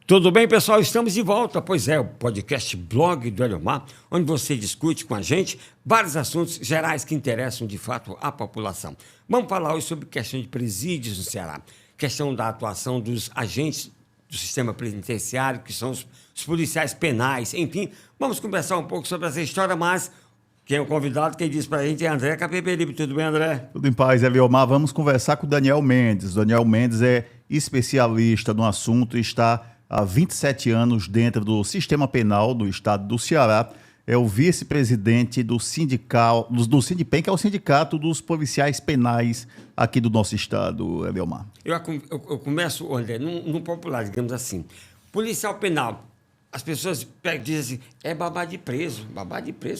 Tudo bem, pessoal? Estamos de volta. Pois é, o podcast Blog do Eliomar, onde você discute com a gente vários assuntos gerais que interessam de fato a população. Vamos falar hoje sobre questão de presídios no Ceará, questão da atuação dos agentes do sistema penitenciário, que são os policiais penais, enfim. Vamos conversar um pouco sobre essa história, mas quem é o convidado, quem diz pra gente é André Capiberibe. Tudo bem, André? Tudo em paz, Eliomar. Vamos conversar com o Daniel Mendes. Daniel Mendes é especialista no assunto e está há 27 anos dentro do sistema penal do estado do Ceará. É o vice-presidente do Sindipem, que é o sindicato dos policiais penais aqui do nosso estado, Eliomar. Eu começo, André, no popular, digamos assim. Policial penal, as pessoas dizem assim, é babá de preso,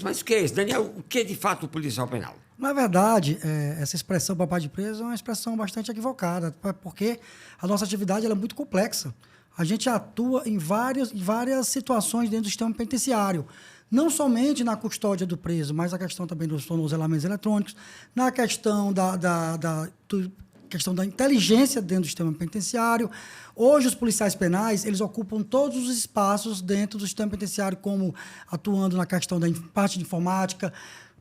mas o que é isso? Daniel, o que é de fato o policial penal? Na verdade, essa expressão babá de preso é uma expressão bastante equivocada, porque a nossa atividade ela é muito complexa. A gente atua em várias situações dentro do sistema penitenciário. Não somente na custódia do preso, mas a questão também dos tornozelamentos eletrônicos, na questão questão da inteligência dentro do sistema penitenciário. Hoje, os policiais penais, eles ocupam todos os espaços dentro do sistema penitenciário, como atuando na questão da parte de informática,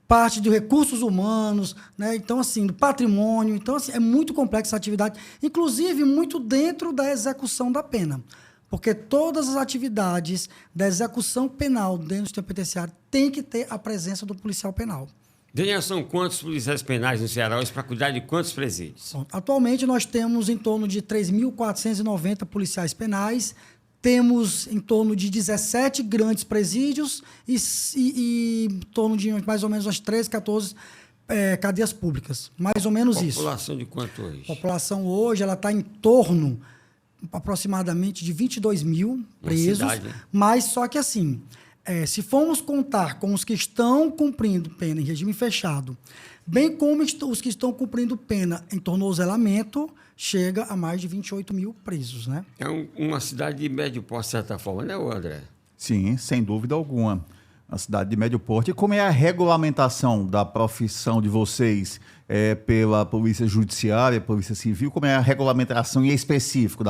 parte de recursos humanos, né? Então, assim, do patrimônio. Então, assim, é muito complexa essa atividade, inclusive muito dentro da execução da pena. Porque todas as atividades da execução penal dentro do sistema penitenciário tem que ter a presença do policial penal. Daniel, são quantos policiais penais no Ceará hoje para cuidar de quantos presídios? Bom, atualmente, nós temos em torno de 3.490 policiais penais, temos em torno de 17 grandes presídios e em torno de mais ou menos umas 13, 14 cadeias públicas. Mais ou menos isso. População de quanto hoje? A população hoje está em torno, aproximadamente, de 22 mil presos. Cidade, né? Mas só que assim, se formos contar com os que estão cumprindo pena em regime fechado, bem como os que estão cumprindo pena em tornozelamento, chega a mais de 28 mil presos, né? É uma cidade de médio porte, de certa forma, né, André? Sim, sem dúvida alguma. A cidade de médio porte. E como é a regulamentação da profissão de vocês pela Polícia Judiciária, Polícia Civil? Como é a regulamentação em específico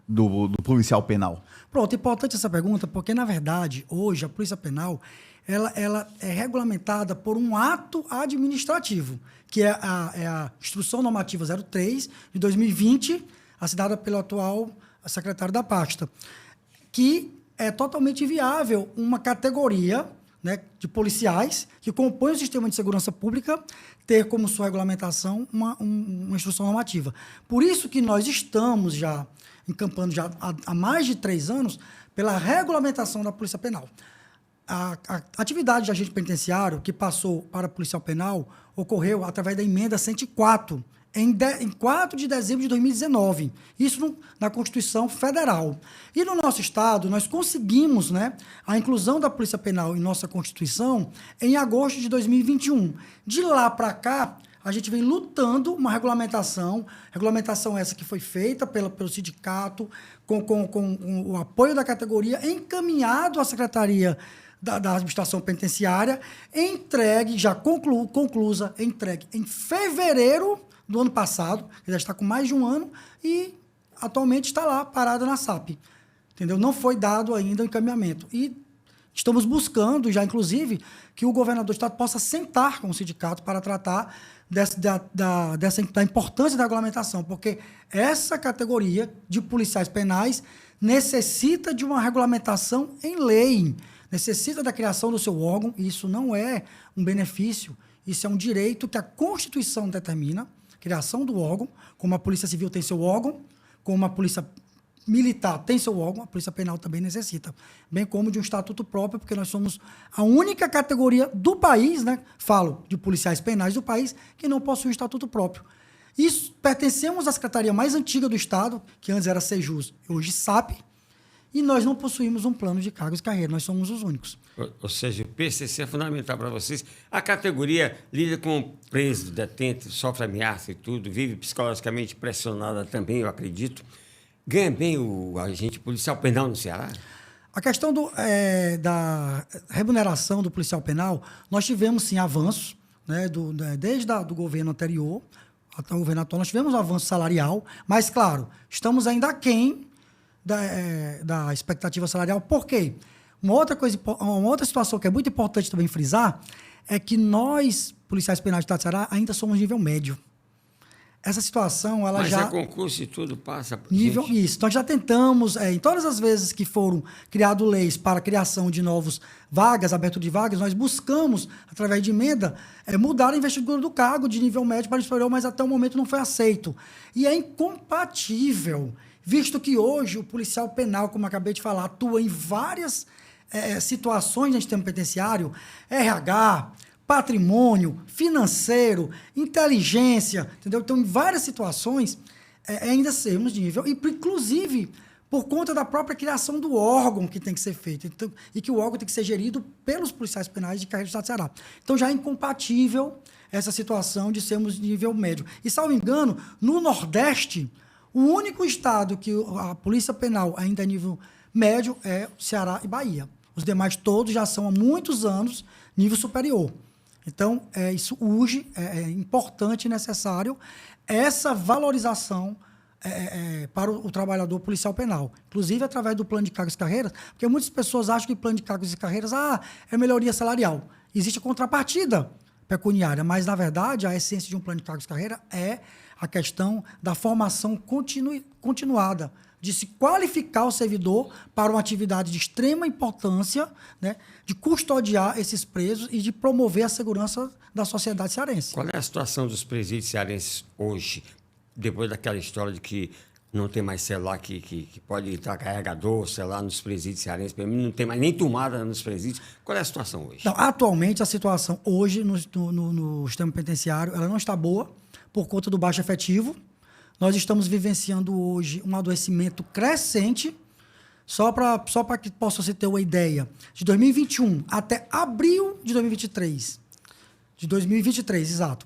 do policial penal? Pronto, importante essa pergunta, porque, na verdade, hoje, a Polícia Penal ela é regulamentada por um ato administrativo, que é a Instrução Normativa 03, de 2020, assinada pelo atual secretário da pasta, que é totalmente viável uma categoria, né, de policiais que compõem o sistema de segurança pública ter como sua regulamentação uma instrução normativa. Por isso que nós estamos já encampando já há mais de 3 anos pela regulamentação da Polícia Penal. A atividade de agente penitenciário que passou para a policial penal ocorreu através da emenda 104, em 4 de dezembro de 2019. Isso na Constituição Federal. E no nosso estado, nós conseguimos, né, a inclusão da Polícia Penal em nossa Constituição em agosto de 2021. De lá para cá, a gente vem lutando uma regulamentação essa que foi feita pelo sindicato, com o apoio da categoria, encaminhado à Secretaria da Administração Penitenciária, entregue, já conclusa, entregue em fevereiro do ano passado, que já está com mais de um ano, e atualmente está lá, parada na SAP. Entendeu? Não foi dado ainda o encaminhamento. E estamos buscando, já inclusive, que o governador do estado possa sentar com o sindicato para tratar da importância da regulamentação, porque essa categoria de policiais penais necessita de uma regulamentação em lei, necessita da criação do seu órgão, e isso não é um benefício, isso é um direito que a Constituição determina, criação do órgão, como a Polícia Civil tem seu órgão, como a Polícia Militar tem seu órgão, a Polícia Penal também necessita, bem como de um estatuto próprio, porque nós somos a única categoria do país, né, falo de policiais penais do país, que não possui um estatuto próprio. Isso, pertencemos à secretaria mais antiga do estado, que antes era Sejus, hoje SAP, e nós não possuímos um plano de cargos e carreira, nós somos os únicos. Ou seja, o PCC é fundamental para vocês. A categoria lida com preso, detento, sofre ameaça e tudo, vive psicologicamente pressionada também, eu acredito. Ganha bem o agente policial penal no Ceará? A questão da remuneração do policial penal, nós tivemos, sim, avanços, né, desde o governo anterior até o governo atual, nós tivemos um avanço salarial, mas, claro, estamos ainda aquém da expectativa salarial. Por quê? Uma outra situação que é muito importante também frisar é que nós, policiais penais do Estado do Ceará, ainda somos nível médio. Essa situação, ela Mas já... Mas é concurso e tudo passa... Nível, isso. Nós já tentamos, em todas as vezes que foram criadas leis para a criação de novas vagas, abertura de vagas, nós buscamos, através de emenda, mudar a investidura do cargo de nível médio para superior, mas até o momento não foi aceito. E é incompatível, visto que hoje o policial penal, como eu acabei de falar, atua em várias situações no sistema penitenciário, RH... patrimônio, financeiro, inteligência, entendeu? Então, em várias situações, ainda sermos de nível, e inclusive por conta da própria criação do órgão que tem que ser feito, então, e que o órgão tem que ser gerido pelos policiais penais de carreira do Estado do Ceará. Então, já é incompatível essa situação de sermos de nível médio. E, salvo engano, no Nordeste, o único estado que a Polícia Penal ainda é nível médio é o Ceará e Bahia. Os demais todos já são há muitos anos nível superior. Então, isso urge, é importante e necessário essa valorização para o trabalhador policial penal. Inclusive, através do plano de cargos e carreiras, porque muitas pessoas acham que plano de cargos e carreiras é melhoria salarial. Existe a contrapartida pecuniária, mas, na verdade, a essência de um plano de cargos e carreira é a questão da formação continuada, de se qualificar o servidor para uma atividade de extrema importância, né, de custodiar esses presos e de promover a segurança da sociedade cearense. Qual é a situação dos presídios cearenses hoje, depois daquela história de que não tem mais celular que pode entrar carregador, celular nos presídios cearenses, não tem mais nem tomada nos presídios? Qual é a situação hoje? Então, atualmente, a situação hoje no sistema penitenciário ela não está boa por conta do baixo efetivo. Nós estamos vivenciando hoje um adoecimento crescente. Só para que possa você ter uma ideia, de 2021 até abril de 2023, exato,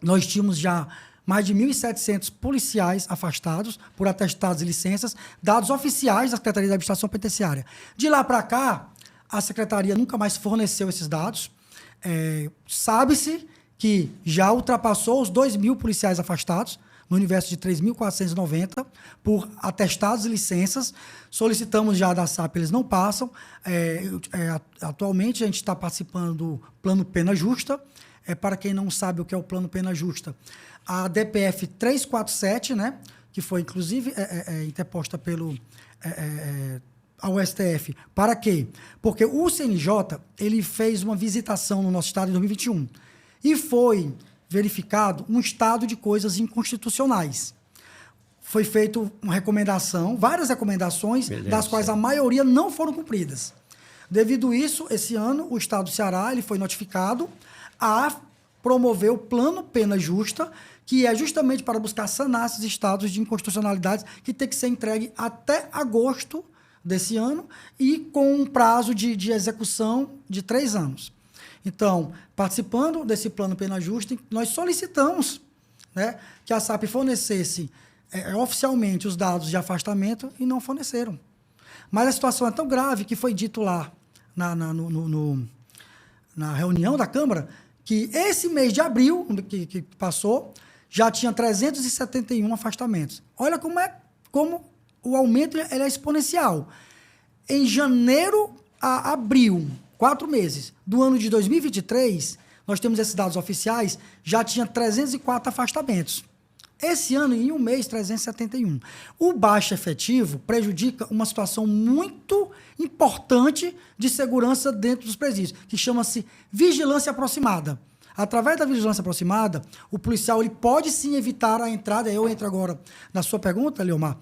nós tínhamos já mais de 1.700 policiais afastados por atestados e licenças, dados oficiais da Secretaria da Administração Penitenciária. De lá para cá, a Secretaria nunca mais forneceu esses dados. Sabe-se que já ultrapassou os 2.000 policiais afastados, no universo de 3.490, por atestados e licenças. Solicitamos já da SAP, eles não passam. Atualmente, a gente está participando do Plano Pena Justa. Para quem não sabe o que é o Plano Pena Justa, a DPF 347, né, que foi, inclusive, interposta ao STF. Para quê? Porque o CNJ ele fez uma visitação no nosso estado em 2021 e foi verificado um estado de coisas inconstitucionais. Foi feita uma recomendação, várias recomendações, das quais a maioria não foram cumpridas. Devido a isso, esse ano, o Estado do Ceará ele foi notificado a promover o Plano Pena Justa, que é justamente para buscar sanar esses estados de inconstitucionalidade que tem que ser entregue até agosto desse ano e com um prazo de execução de 3 anos. Então, participando desse Plano Pena Justa, nós solicitamos, né, que a SAP fornecesse oficialmente os dados de afastamento e não forneceram. Mas a situação é tão grave que foi dito lá na reunião da Câmara que esse mês de abril, que passou, já tinha 371 afastamentos. Olha como o aumento ele é exponencial. Em janeiro a abril, 4 meses do ano de 2023, nós temos esses dados oficiais, já tinha 304 afastamentos. Esse ano, em um mês, 371. O baixo efetivo prejudica uma situação muito importante de segurança dentro dos presídios, que chama-se vigilância aproximada. Através da vigilância aproximada, o policial ele pode sim evitar a entrada, eu entro agora na sua pergunta, Leomar,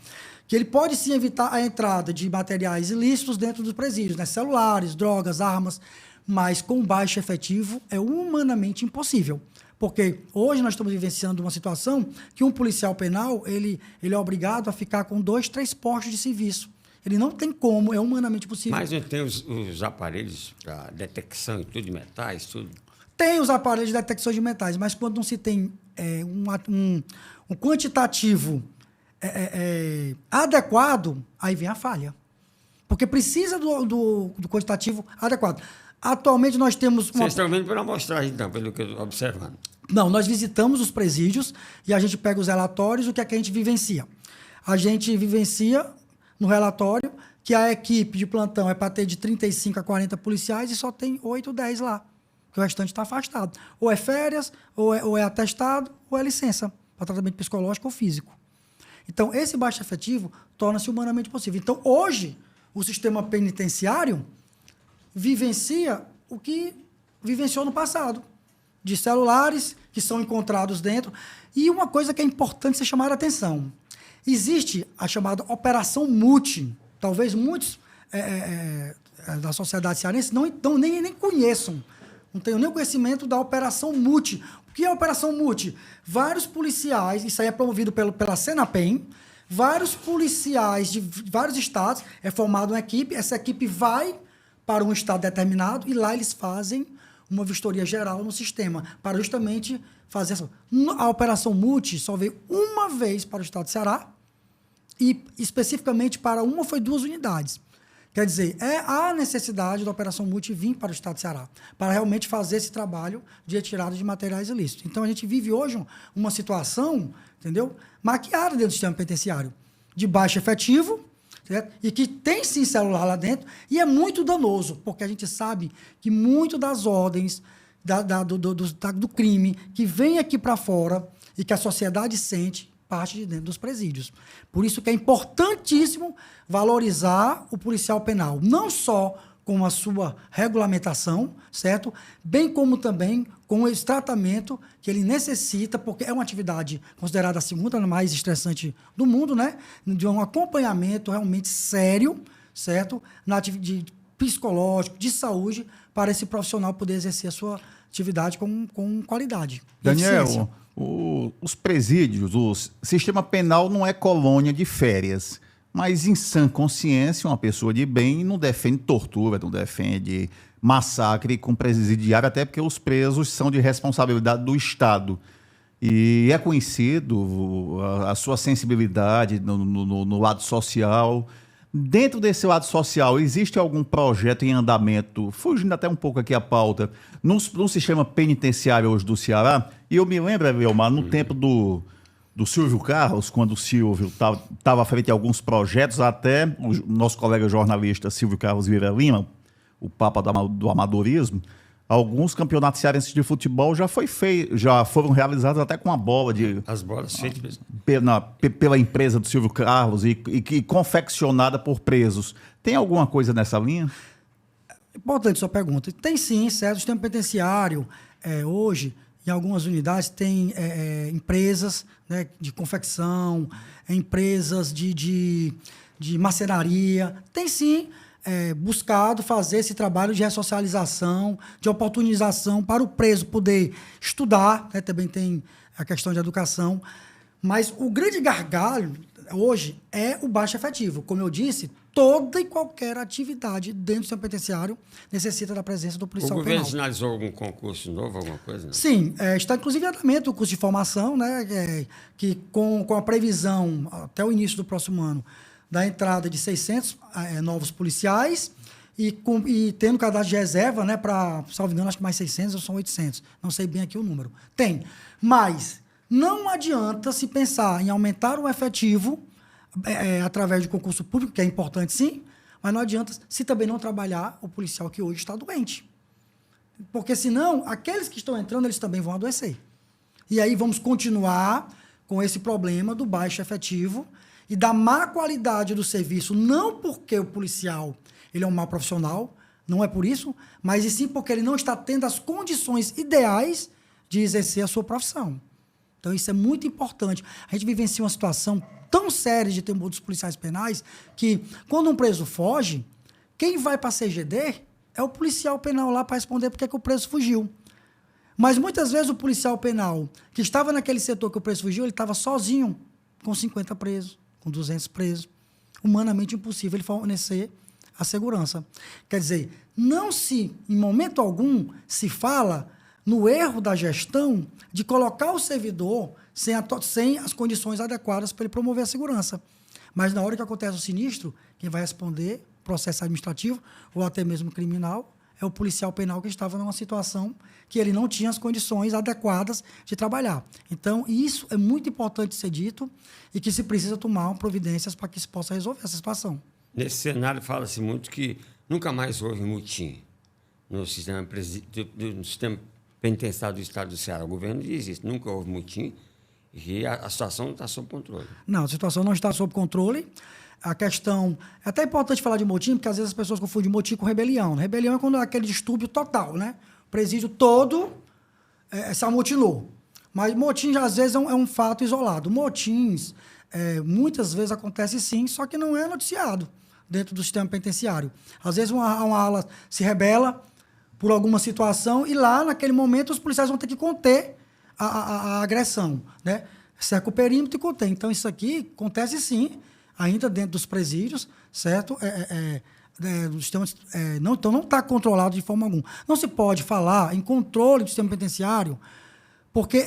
que ele pode sim evitar a entrada de materiais ilícitos dentro dos presídios, né? Celulares, drogas, armas, mas com baixo efetivo é humanamente impossível. Porque hoje nós estamos vivenciando uma situação que um policial penal ele é obrigado a ficar com 2, 3 postos de serviço. Ele não tem como, é humanamente possível. Mas não tem os aparelhos para detecção e tudo de metais, tudo? Tem os aparelhos de detecção de metais, mas quando não se tem um quantitativo adequado, aí vem a falha. Porque precisa do quantitativo adequado. Atualmente nós temos... Vocês estão vendo pela amostragem, então, pelo que eu estou observando. Não, nós visitamos os presídios e a gente pega os relatórios, o que é que a gente vivencia? A gente vivencia no relatório que a equipe de plantão é para ter de 35 a 40 policiais e só tem 8, 10 lá. Porque o restante está afastado. Ou é férias, ou é atestado, ou é licença para tratamento psicológico ou físico. Então, esse baixo efetivo torna-se humanamente possível. Então, hoje, o sistema penitenciário vivencia o que vivenciou no passado, de celulares que são encontrados dentro. E uma coisa que é importante ser chamada a atenção. Existe a chamada Operação Multi. Talvez muitos da sociedade cearense nem conheçam, não tenham nem conhecimento da Operação Multi. O que é a Operação Multi? Vários policiais, isso aí é promovido pela Senapem, vários policiais de vários estados, é formada uma equipe, essa equipe vai para um estado determinado e lá eles fazem uma vistoria geral no sistema, para justamente fazer essa... A Operação Multi só veio uma vez para o estado de Ceará e especificamente para uma foi 2 unidades. Quer dizer, é a necessidade da Operação Multi vir para o estado de Ceará, para realmente fazer esse trabalho de retirada de materiais ilícitos. Então, a gente vive hoje uma situação, entendeu, maquiada dentro do sistema penitenciário, de baixo efetivo, certo? E que tem, sim, celular lá dentro, e é muito danoso, porque a gente sabe que muito das ordens do crime que vem aqui para fora e que a sociedade sente, parte de dentro dos presídios. Por isso que é importantíssimo valorizar o policial penal, não só com a sua regulamentação, certo? Bem como também com esse tratamento que ele necessita, porque é uma atividade considerada a segunda mais estressante do mundo, né? De um acompanhamento realmente sério, certo? De psicológico, de saúde, para esse profissional poder exercer a sua atividade com qualidade. Daniel, os presídios, o sistema penal não é colônia de férias, mas em sã consciência, uma pessoa de bem não defende tortura, não defende massacre com presidiário, até porque os presos são de responsabilidade do Estado. E é conhecido a sua sensibilidade no lado social. Dentro desse lado social, existe algum projeto em andamento, fugindo até um pouco aqui a pauta, no sistema penitenciário hoje do Ceará? E eu me lembro, Eliomar, no tempo do Silvio Carlos, quando o Silvio estava à frente de alguns projetos, até o nosso colega jornalista Silvio Carlos Vieira Lima, o papa do amadorismo, alguns campeonatos cearenses de futebol já foram realizados até com a bola as bolas feitas pela empresa do Silvio Carlos e confeccionada por presos. Tem alguma coisa nessa linha? Importante sua pergunta. Tem sim, certo? O sistema penitenciário, hoje, em algumas unidades, tem empresas, né, de confecção, empresas de marcenaria. Tem sim buscado fazer esse trabalho de ressocialização, de oportunização para o preso poder estudar, né? Também tem a questão de educação. Mas o grande gargalo hoje é o baixo efetivo. Como eu disse, toda e qualquer atividade dentro do sistema penitenciário necessita da presença do policial penal. O governo sinalizou algum concurso novo, alguma coisa? Não? Sim, está inclusive em andamento o curso de formação, né, que com a previsão até o início do próximo ano da entrada de 600 novos policiais e tendo cadastro de reserva, né, para, salvo engano, acho que mais 600 ou são 800. Não sei bem aqui o número. Tem, mas não adianta se pensar em aumentar o efetivo através de concurso público, que é importante sim, mas não adianta se também não trabalhar o policial que hoje está doente. Porque senão, aqueles que estão entrando, eles também vão adoecer. E aí vamos continuar com esse problema do baixo efetivo e da má qualidade do serviço, não porque o policial ele é um mau profissional, não é por isso, mas e sim porque ele não está tendo as condições ideais de exercer a sua profissão. Então, isso é muito importante. A gente vivencia uma situação tão séria de temor dos policiais penais que, quando um preso foge, quem vai para a CGD é o policial penal lá para responder porque que o preso fugiu. Mas, muitas vezes, o policial penal que estava naquele setor que o preso fugiu, ele estava sozinho, com 50 presos, com 200 presos. Humanamente impossível ele fornecer a segurança. Quer dizer, em momento algum, se fala no erro da gestão de colocar o servidor sem as condições adequadas para ele promover a segurança. Mas na hora que acontece o sinistro, quem vai responder, processo administrativo ou até mesmo criminal, é o policial penal que estava numa situação que ele não tinha as condições adequadas de trabalhar. Então, isso é muito importante ser dito e que se precisa tomar providências para que se possa resolver essa situação. Nesse cenário, fala-se muito que nunca mais houve motim no sistema penitenciário do Estado do Ceará. O governo diz isso, nunca houve motim e a situação não está sob controle. Não, a situação não está sob controle. A questão... É até importante falar de motim, porque às vezes as pessoas confundem motim com rebelião. Rebelião é quando é aquele distúrbio total, né? O presídio todo se amotinou. Mas motim, às vezes, é um fato isolado. Motins, muitas vezes acontece sim, só que não é noticiado dentro do sistema penitenciário. Às vezes uma ala se rebela por alguma situação e lá, naquele momento, os policiais vão ter que conter a agressão, né? Cerca o perímetro e contém. Então, isso aqui acontece sim, ainda dentro dos presídios, certo? Do sistema, então, não está controlado de forma alguma. Não se pode falar em controle do sistema penitenciário porque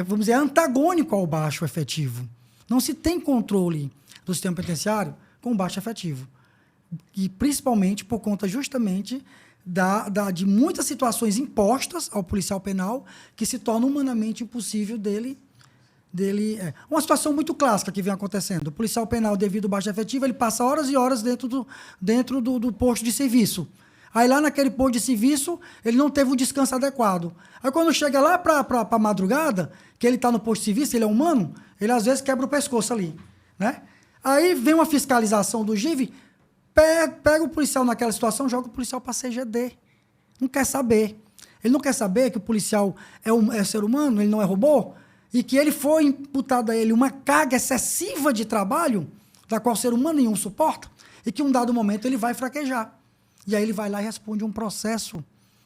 vamos dizer, é antagônico ao baixo efetivo. Não se tem controle do sistema penitenciário com baixo efetivo. E principalmente por conta justamente de muitas situações impostas ao policial penal que se torna humanamente impossível dele. Uma situação muito clássica que vem acontecendo. O policial penal, devido ao baixo efetivo, ele passa horas e horas dentro do posto de serviço. Aí lá naquele posto de serviço, ele não teve um descanso adequado. Aí quando chega lá para a madrugada, que ele está no posto de serviço, ele é humano, ele às vezes quebra o pescoço ali, né? Aí vem uma fiscalização do GIV, pega o policial naquela situação, joga o policial para a CGD. Não quer saber. Ele não quer saber que o policial é ser humano, ele não é robô, e que ele foi imputado a ele uma carga excessiva de trabalho, da qual o ser humano nenhum suporta, e que em um dado momento ele vai fraquejar. E aí ele vai lá e responde um processo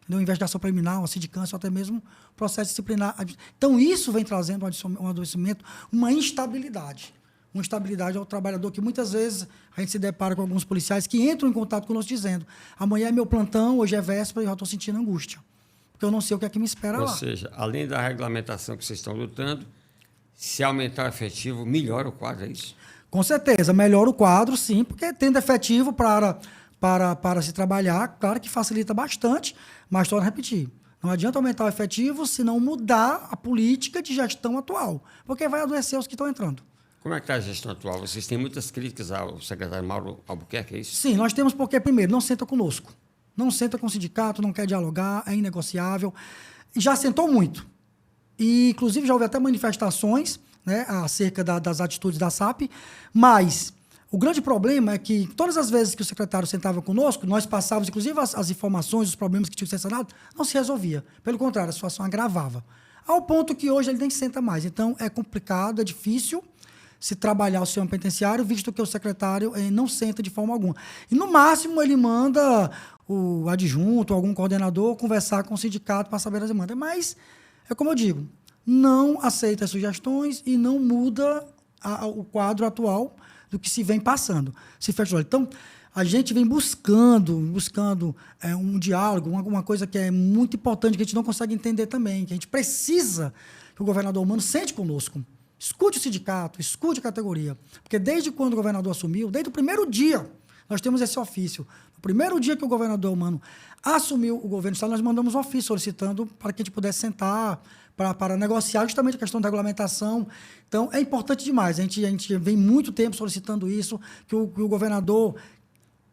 de uma investigação preliminar, uma sindicância, ou até mesmo processo disciplinar. Então, isso vem trazendo um adoecimento, uma instabilidade. Uma instabilidade ao trabalhador que muitas vezes a gente se depara com alguns policiais que entram em contato conosco dizendo: amanhã é meu plantão, hoje é véspera e eu já estou sentindo angústia. Porque eu não sei o que é que me espera lá. Ou seja, além da regulamentação que vocês estão lutando, se aumentar o efetivo, melhora o quadro, é isso? Com certeza, melhora o quadro, sim, porque tendo efetivo para se trabalhar, claro que facilita bastante, mas torno a repetir. Não adianta aumentar o efetivo se não mudar a política de gestão atual, porque vai adoecer os que estão entrando. Como é que está a gestão atual? Vocês têm muitas críticas ao secretário Mauro Albuquerque, é isso? Sim, nós temos porque, primeiro, não senta conosco. Não senta com o sindicato, não quer dialogar, é inegociável. Já sentou muito. E, inclusive, já houve até manifestações, né, acerca das atitudes da SAP, mas o grande problema é que todas as vezes que o secretário sentava conosco, nós passávamos, inclusive, as informações, os problemas que tinham que ser sanados, não se resolvia. Pelo contrário, a situação agravava. Ao ponto que hoje ele nem senta mais. Então, é complicado, é difícil se trabalhar o sistema penitenciário, visto que o secretário não senta de forma alguma. E, no máximo, ele manda o adjunto, algum coordenador, conversar com o sindicato para saber as demandas. Mas, é como eu digo, não aceita as sugestões e não muda o quadro atual do que se vem passando. Então, a gente vem buscando um diálogo, alguma coisa que é muito importante, que a gente não consegue entender também, que a gente precisa que o governador Mano sente conosco. Escute o sindicato, escute a categoria. Porque desde quando o governador assumiu, desde o primeiro dia, nós temos esse ofício. No primeiro dia que o governador Mano assumiu o governo do estado, nós mandamos um ofício solicitando para que a gente pudesse sentar para negociar justamente a questão da regulamentação. Então, é importante demais. A gente vem muito tempo solicitando isso, que o governador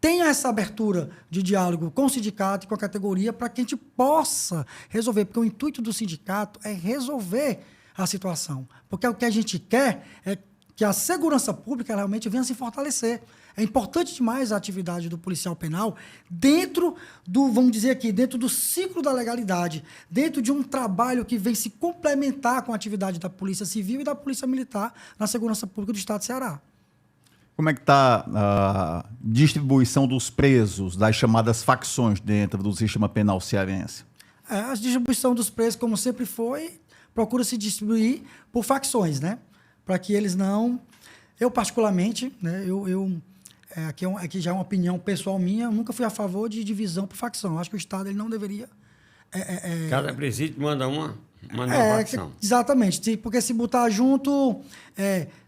tenha essa abertura de diálogo com o sindicato e com a categoria para que a gente possa resolver. Porque o intuito do sindicato é resolver a situação. Porque o que a gente quer é que a segurança pública realmente venha se fortalecer. É importante demais a atividade do policial penal dentro do, vamos dizer aqui, dentro do ciclo da legalidade, dentro de um trabalho que vem se complementar com a atividade da Polícia Civil e da Polícia Militar na segurança pública do Estado do Ceará. Como é que está a distribuição dos presos, das chamadas facções dentro do sistema penal cearense? A distribuição dos presos, como sempre foi, procura se distribuir por facções, né? Para que eles não... Eu, particularmente, né, aqui já é uma opinião pessoal minha, eu nunca fui a favor de divisão por facção. Eu acho que o Estado ele não deveria... Cada presídio manda uma facção. Exatamente, porque se botar junto,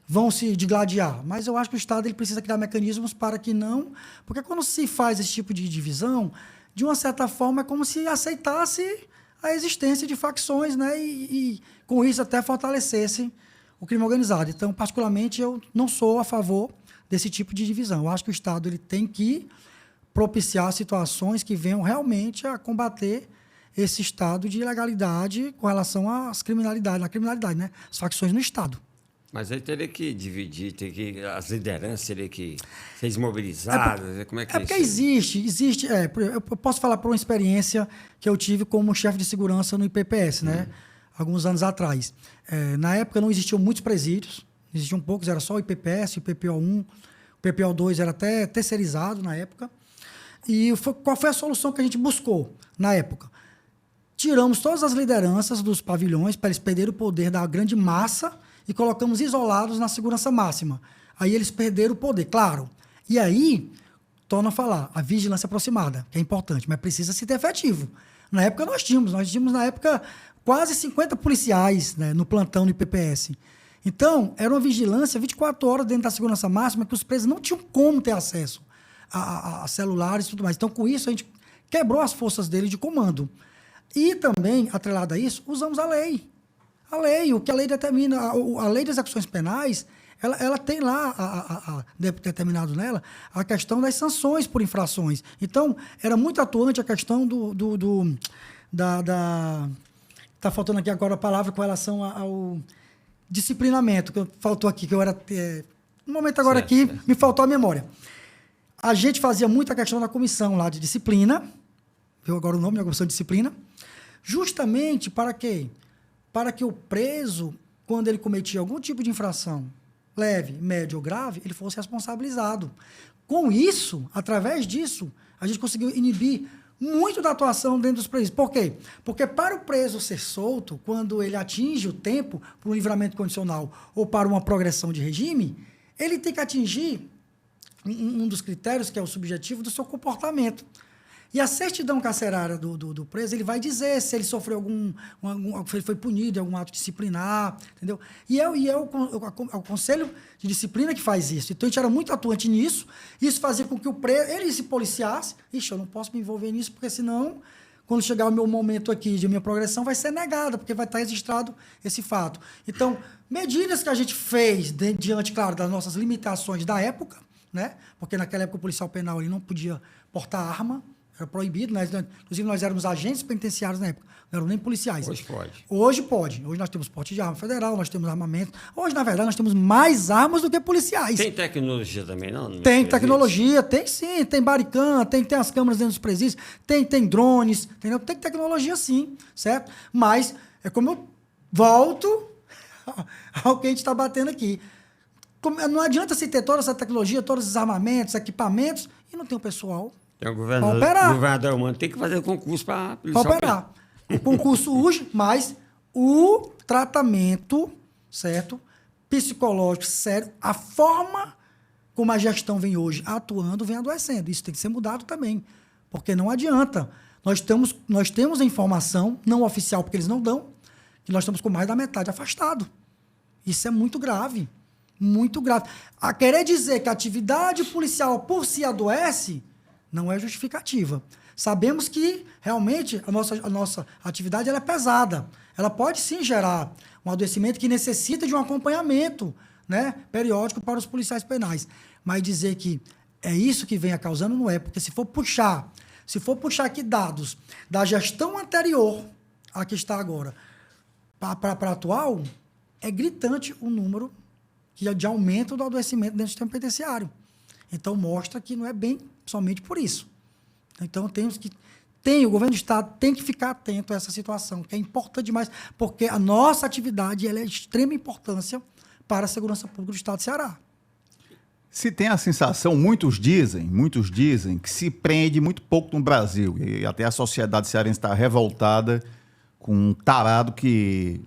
vão se digladiar. Mas eu acho que o Estado ele precisa criar mecanismos para que não... Porque quando se faz esse tipo de divisão, de uma certa forma, é como se aceitasse a existência de facções, né? E com isso até fortalecesse o crime organizado. Então, particularmente, eu não sou a favor desse tipo de divisão. Eu acho que o Estado ele tem que propiciar situações que venham realmente a combater esse estado de ilegalidade com relação às criminalidades, né? As facções no Estado. Mas aí teria que dividir, as lideranças teriam que ser desmobilizadas. Como é que é porque isso? existe. Eu posso falar por uma experiência que eu tive como chefe de segurança no IPPS, né? Alguns anos atrás. Na época não existiam muitos presídios, existiam poucos, era só o IPPS, o PPO1, o PPO2 era até terceirizado na época. E qual foi a solução que a gente buscou na época? Tiramos todas as lideranças dos pavilhões para eles perderem o poder da grande massa e colocamos isolados na segurança máxima. Aí eles perderam o poder, claro. E aí, torna a falar, a vigilância aproximada, que é importante, mas precisa ser efetivo. Na época nós tínhamos na época quase 50 policiais, né, no plantão do IPPS. Então, era uma vigilância 24 horas dentro da segurança máxima que os presos não tinham como ter acesso a celulares e tudo mais. Então, com isso, a gente quebrou as forças dele de comando. E também, atrelado a isso, usamos a lei. A lei, o que a lei determina, a lei de execuções penais, ela tem lá, determinado nela, a questão das sanções por infrações. Então, era muito atuante a questão Está faltando aqui agora a palavra com relação ao disciplinamento, que faltou aqui, que eu era... no momento agora certo, aqui, certo. me faltou a memória. A gente fazia muito a questão da comissão lá de disciplina, viu agora o nome da comissão de disciplina, justamente para quê? Para que o preso, quando ele cometia algum tipo de infração, leve, médio ou grave, ele fosse responsabilizado. Com isso, através disso, a gente conseguiu inibir muito da atuação dentro dos presídios. Por quê? Porque para o preso ser solto, quando ele atinge o tempo para um livramento condicional ou para uma progressão de regime, ele tem que atingir um dos critérios, que é o subjetivo, do seu comportamento. E a certidão carcerária do preso, ele vai dizer se ele sofreu se ele foi punido em algum ato disciplinar, entendeu? E é o Conselho de Disciplina que faz isso. Então, a gente era muito atuante nisso. Isso fazia com que o preso, ele se policiasse. Ixi, eu não posso me envolver nisso, porque senão, quando chegar o meu momento aqui de minha progressão, vai ser negada, porque vai estar registrado esse fato. Então, medidas que a gente fez diante, claro, das nossas limitações da época, né? Porque naquela época o policial penal ele não podia portar arma, era proibido, né? Inclusive nós éramos agentes penitenciários na época, não eram nem policiais. Hoje pode. Hoje pode. Hoje nós temos porte de arma federal, nós temos armamento. Hoje, na verdade, nós temos mais armas do que policiais. Tem tecnologia também, não? Tem tecnologia, tem sim, tem baricam, tem as câmeras dentro dos presídios, tem drones, entendeu? Tem tecnologia sim, certo? Mas é como eu volto ao que a gente está batendo aqui. Não adianta se ter toda essa tecnologia, todos os armamentos, equipamentos, e não tem o pessoal. Tem o operar. governador humano tem que fazer concurso para Operar. O concurso urge, mas o tratamento, certo? Psicológico, sério, a forma como a gestão vem hoje atuando, vem adoecendo. Isso tem que ser mudado também, porque não adianta. Nós temos a informação, não oficial, porque eles não dão, que nós estamos com mais da metade afastado. Isso é muito grave. Muito grave. A querer dizer que a atividade policial por si adoece não é justificativa. Sabemos que, realmente, a nossa atividade ela é pesada. Ela pode, sim, gerar um adoecimento que necessita de um acompanhamento, né, periódico para os policiais penais. Mas dizer que é isso que vem causando, não é. Porque se for puxar aqui dados da gestão anterior, a que está agora, para a atual, é gritante o número de aumento do adoecimento dentro do sistema penitenciário. Então, mostra que não é bem somente por isso. Então, o governo do Estado tem que ficar atento a essa situação, que é importante demais, porque a nossa atividade ela é de extrema importância para a segurança pública do Estado do Ceará. Se tem a sensação, muitos dizem que se prende muito pouco no Brasil, e até a sociedade cearense está revoltada com um tarado que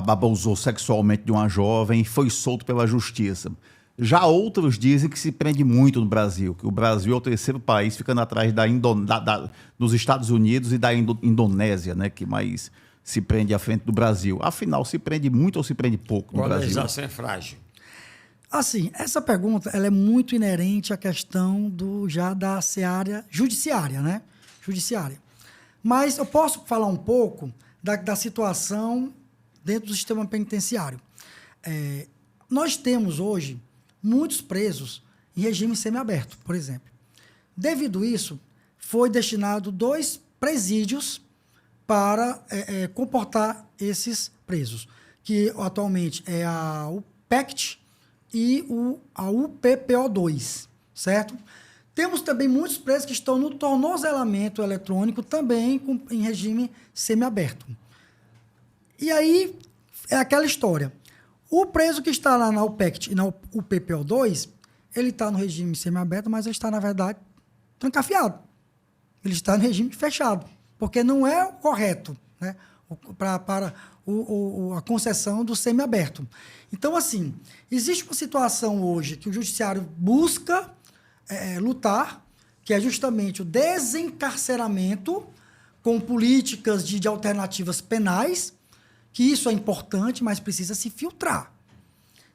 abusou sexualmente de uma jovem e foi solto pela justiça. Já outros dizem que se prende muito no Brasil, que o Brasil é o terceiro país, ficando atrás dos Estados Unidos e da Indonésia, né, que mais se prende à frente do Brasil. Afinal, se prende muito ou se prende pouco no Brasil? A legislação é frágil. Assim, essa pergunta ela é muito inerente à questão da seara judiciária, né? judiciária. Mas eu posso falar um pouco da situação dentro do sistema penitenciário. Nós temos hoje muitos presos em regime semiaberto, por exemplo. Devido a isso, foi destinado 2 presídios para comportar esses presos, que atualmente é a UPECT e a UPPO2, certo? Temos também muitos presos que estão no tornozelamento eletrônico, também em regime semiaberto. E aí é aquela história. O preso que está lá na UPECT e na UPPO2, ele está no regime semiaberto, mas ele está, na verdade, trancafiado. Ele está no regime fechado, porque não é o correto, né, para a concessão do semiaberto. Então, assim, existe uma situação hoje que o judiciário busca lutar, que é justamente o desencarceramento com políticas de alternativas penais, que isso é importante, mas precisa se filtrar.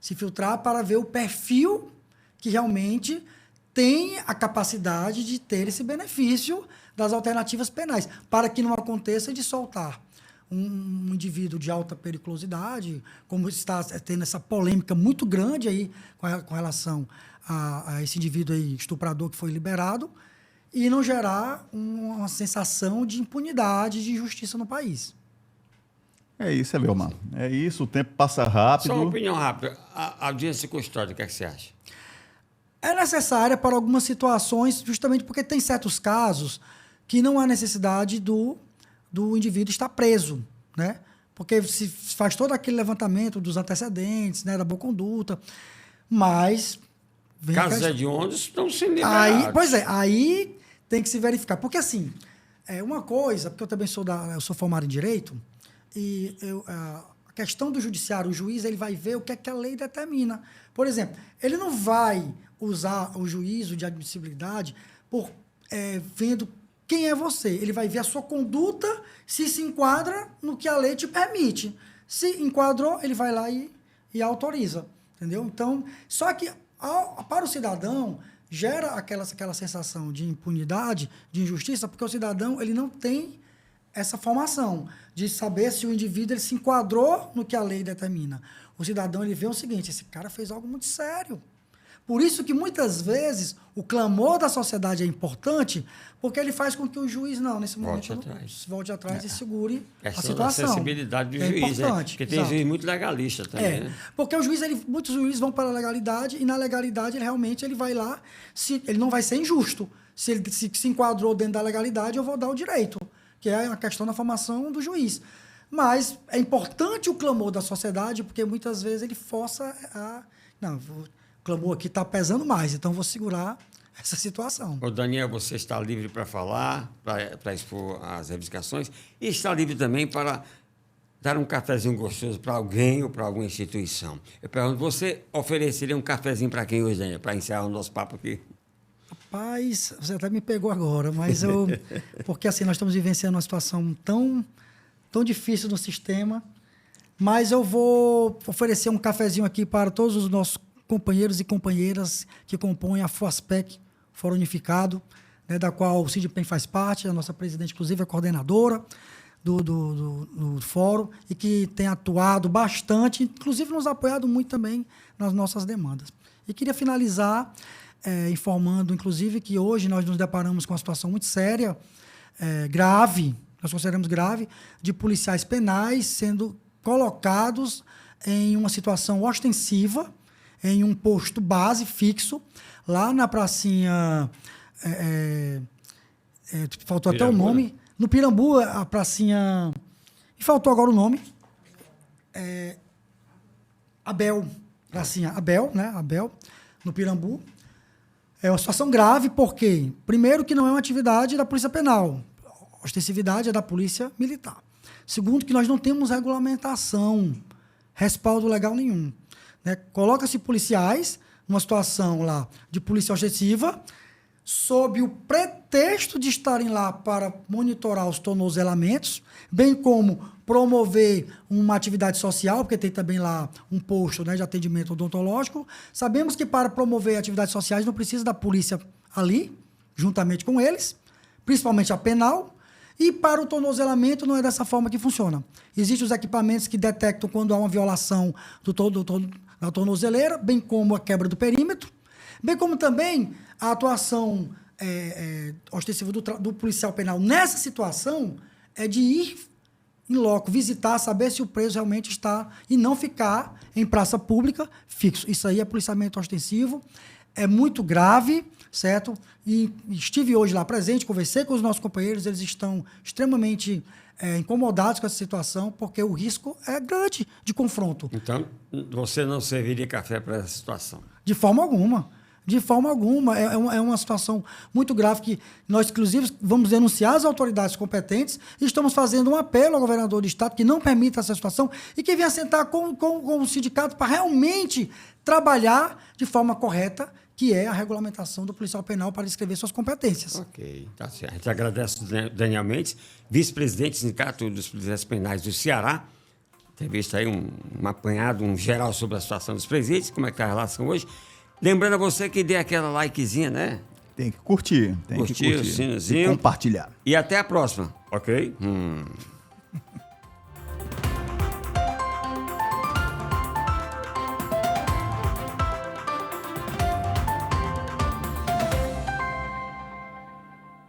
Se filtrar para ver o perfil que realmente tem a capacidade de ter esse benefício das alternativas penais, para que não aconteça de soltar um indivíduo de alta periculosidade, como está tendo essa polêmica muito grande aí com relação a esse indivíduo aí, estuprador que foi liberado, e não gerar uma sensação de impunidade, de injustiça no país. É isso, Eliomar. É isso, o tempo passa rápido. Só uma opinião rápida. A audiência custódia, o que é que você acha? É necessária para algumas situações, justamente porque tem certos casos que não há necessidade do indivíduo estar preso, né? Porque se faz todo aquele levantamento dos antecedentes, né, da boa conduta, mas... Casos hediondos estão sendo liberados. Pois é, aí tem que se verificar. Porque, assim, uma coisa, porque eu também eu sou formado em Direito, e a questão do judiciário, o juiz, ele vai ver o que é que a lei determina. Por exemplo, ele não vai usar o juízo de admissibilidade vendo quem é você. Ele vai ver a sua conduta, se enquadra no que a lei te permite. Se enquadrou, ele vai lá e autoriza. Entendeu? Então, só que para o cidadão, gera aquela sensação de impunidade, de injustiça, porque o cidadão ele não tem essa formação de saber se o indivíduo ele se enquadrou no que a lei determina. O cidadão ele vê o seguinte: esse cara fez algo muito sério. Por isso que, muitas vezes, o clamor da sociedade é importante, porque ele faz com que o juiz, nesse momento, volte atrás e segure a situação. A sensibilidade do juiz, importante, porque tem juiz muito legalista também. Né? Porque o juiz, muitos juízes vão para a legalidade, e na legalidade, ele vai lá, ele não vai ser injusto. Se ele se enquadrou dentro da legalidade, eu vou dar o direito, que é a questão da formação do juiz. Mas é importante o clamor da sociedade, porque muitas vezes ele força o clamor aqui está pesando mais, então vou segurar essa situação. Ô Daniel, você está livre para falar, para expor as reivindicações, e está livre também para dar um cafezinho gostoso para alguém ou para alguma instituição. Eu pergunto, você ofereceria um cafezinho para quem hoje, Daniel, para encerrar o nosso papo aqui? Rapaz, você até me pegou agora, mas porque assim, nós estamos vivenciando uma situação tão difícil no sistema, mas eu vou oferecer um cafezinho aqui para todos os nossos companheiros e companheiras que compõem a FOASPEC, Fórum Unificado, né, da qual o CIDPEN faz parte, a nossa presidente, inclusive, é coordenadora do fórum, e que tem atuado bastante, inclusive nos apoiado muito também nas nossas demandas. E queria finalizar informando, inclusive, que hoje nós nos deparamos com uma situação muito séria, grave, nós consideramos grave, de policiais penais sendo colocados em uma situação ostensiva, em um posto base fixo, lá na pracinha... faltou até o nome. No Pirambu, a pracinha... E faltou agora o nome. Abel. Pracinha Abel, né? Abel, no Pirambu. É uma situação grave, porque, primeiro, que não é uma atividade da Polícia Penal. A ostensividade é da Polícia Militar. Segundo, que nós não temos regulamentação, respaldo legal nenhum. Né? Coloca-se policiais numa situação lá de polícia ostensiva, sob o pretexto de estarem lá para monitorar os tornozelamentos, bem como promover uma atividade social, porque tem também lá um posto, né, de atendimento odontológico. Sabemos que para promover atividades sociais não precisa da polícia ali, juntamente com eles, principalmente a penal, e para o tornozelamento não é dessa forma que funciona. Existem os equipamentos que detectam quando há uma violação da tornozeleira, bem como a quebra do perímetro, bem como também a atuação ostensiva do policial penal nessa situação é de ir em loco, visitar, saber se o preso realmente está e não ficar em praça pública fixo. Isso aí é policiamento ostensivo, é muito grave, certo? E estive hoje lá presente, conversei com os nossos companheiros, eles estão extremamente incomodados com essa situação, porque o risco é grande de confronto. Então, você não serviria café para essa situação? De forma alguma. De forma alguma. É uma situação muito grave que nós, inclusive, vamos denunciar as autoridades competentes e estamos fazendo um apelo ao governador do estado que não permita essa situação e que venha sentar com o sindicato para realmente trabalhar de forma correta, que é a regulamentação do policial penal para descrever suas competências. Ok, tá certo. A gente agradece o Daniel Mendes, vice-presidente do Sindicato dos Policiais Penais do Ceará. Tem visto aí um apanhado, um geral sobre a situação dos presídios, como é que está a relação hoje. Lembrando a você que dê aquela likezinha, né? Tem que curtir, Curtir o sinozinho. E compartilhar. E até a próxima, ok?